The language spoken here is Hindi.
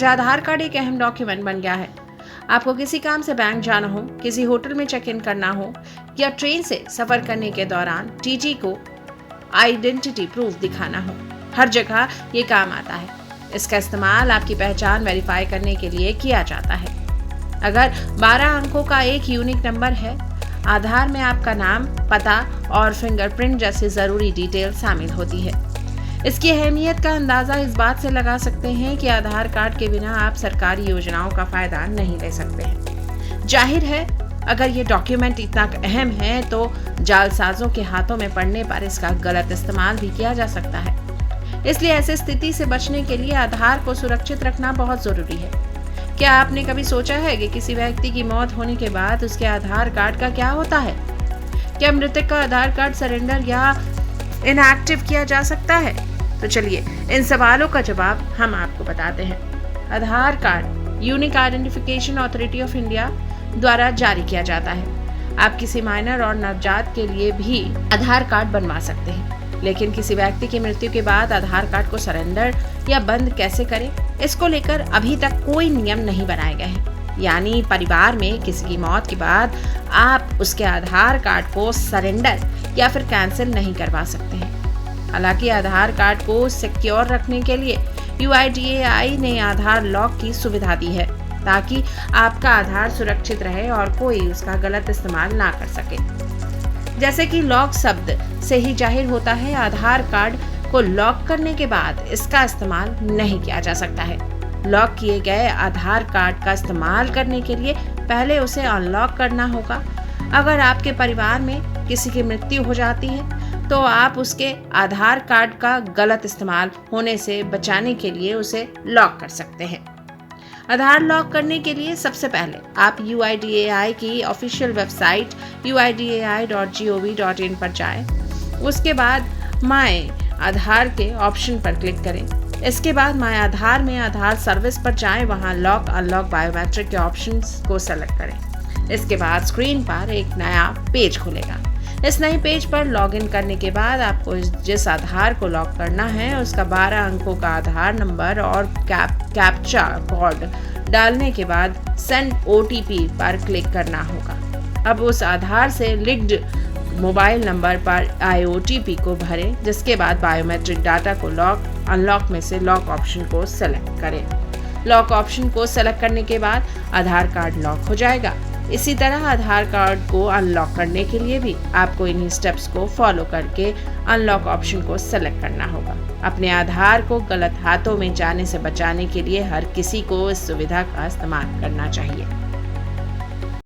आज आधार कार्ड एक अहम डॉक्यूमेंट बन गया है। आपको किसी काम से बैंक जाना हो, किसी होटल में चेक इन करना हो या ट्रेन से सफर करने के दौरान टीटी को आइडेंटिटी प्रूफ दिखाना हो, हर जगह ये काम आता है। इसका इस्तेमाल आपकी पहचान वेरीफाई करने के लिए किया जाता है। अगर 12 अंकों का एक यूनिक नंबर है, आधार में आपका नाम, पता और फिंगरप्रिंट जैसी जरूरी डिटेल शामिल होती है। इसकी अहमियत का अंदाजा इस बात से लगा सकते हैं कि आधार कार्ड के बिना आप सरकारी योजनाओं का फायदा नहीं ले सकते हैं। जाहिर है, अगर ये डॉक्यूमेंट इतना अहम है तो जालसाजों के हाथों में पड़ने पर इसका गलत इस्तेमाल भी किया जा सकता है। इसलिए ऐसी स्थिति से बचने के लिए आधार को सुरक्षित रखना बहुत जरूरी है। क्या आपने कभी सोचा है कि किसी व्यक्ति की मौत होने के बाद उसके आधार कार्ड का क्या होता है? क्या मृतक का आधार कार्ड सरेंडर या इनएक्टिव किया जा सकता है? तो चलिए इन सवालों का जवाब हम आपको बताते हैं। Aadhaar card unique identification authority of India द्वारा जारी किया जाता है। आप किसी माइनर और नवजात के लिए भी आधार कार्ड बनवा सकते हैं, लेकिन किसी व्यक्ति की मृत्यु के बाद आधार कार्ड को सरेंडर या बंद कैसे करें, इसको लेकर अभी तक कोई नियम नहीं बनाए गए हैं। यानी परिवार में किसी की मौत के बाद आप उसके आधार कार्ड को सरेंडर या फिर कैंसिल नहीं करवा सकते हैं। हालांकि आधार कार्ड को सिक्योर रखने के लिए UIDAI ने आधार लॉक की सुविधा दी है, ताकि आपका आधार सुरक्षित रहे और कोई उसका गलत इस्तेमाल ना कर सके। जैसे कि लॉक शब्द से ही जाहिर होता है, आधार कार्ड को लॉक करने के बाद इसका इस्तेमाल नहीं किया जा सकता है। लॉक किए गए आधार कार्ड का इस्तेमाल करने के लिए पहले उसे अनलॉक करना होगा। अगर आपके परिवार में किसी की मृत्यु हो जाती है तो आप उसके आधार कार्ड का गलत इस्तेमाल होने से बचाने के लिए उसे लॉक कर सकते हैं। आधार लॉक करने के लिए सबसे पहले आप UIDAI की ऑफिशियल वेबसाइट uidai.gov.in पर जाएं। उसके बाद माय आधार के ऑप्शन पर क्लिक करें। इसके बाद माय आधार में आधार सर्विस पर जाएं, वहां लॉक अनलॉक बायोमेट्रिक के ऑप्शंस को सेलेक्ट करें। इसके बाद स्क्रीन पर एक नया पेज खुलेगा। इस नए पेज पर लॉगिन करने के बाद आपको जिस आधार को लॉक करना है उसका 12 अंकों का आधार नंबर और कैप्चा कोड डालने के बाद सेंड OTP पर क्लिक करना होगा। अब उस आधार से लिंक्ड मोबाइल नंबर पर आए OTP को भरें, जिसके बाद बायोमेट्रिक डाटा को लॉक अनलॉक में से लॉक ऑप्शन को सेलेक्ट करें। लॉक ऑप्शन को सेलेक्ट करने के बाद आधार कार्ड लॉक हो जाएगा। इसी तरह आधार कार्ड को अनलॉक करने के लिए भी आपको इन्हीं स्टेप्स को फॉलो करके अनलॉक ऑप्शन को सेलेक्ट करना होगा। अपने आधार को गलत हाथों में जाने से बचाने के लिए हर किसी को इस सुविधा का इस्तेमाल करना चाहिए।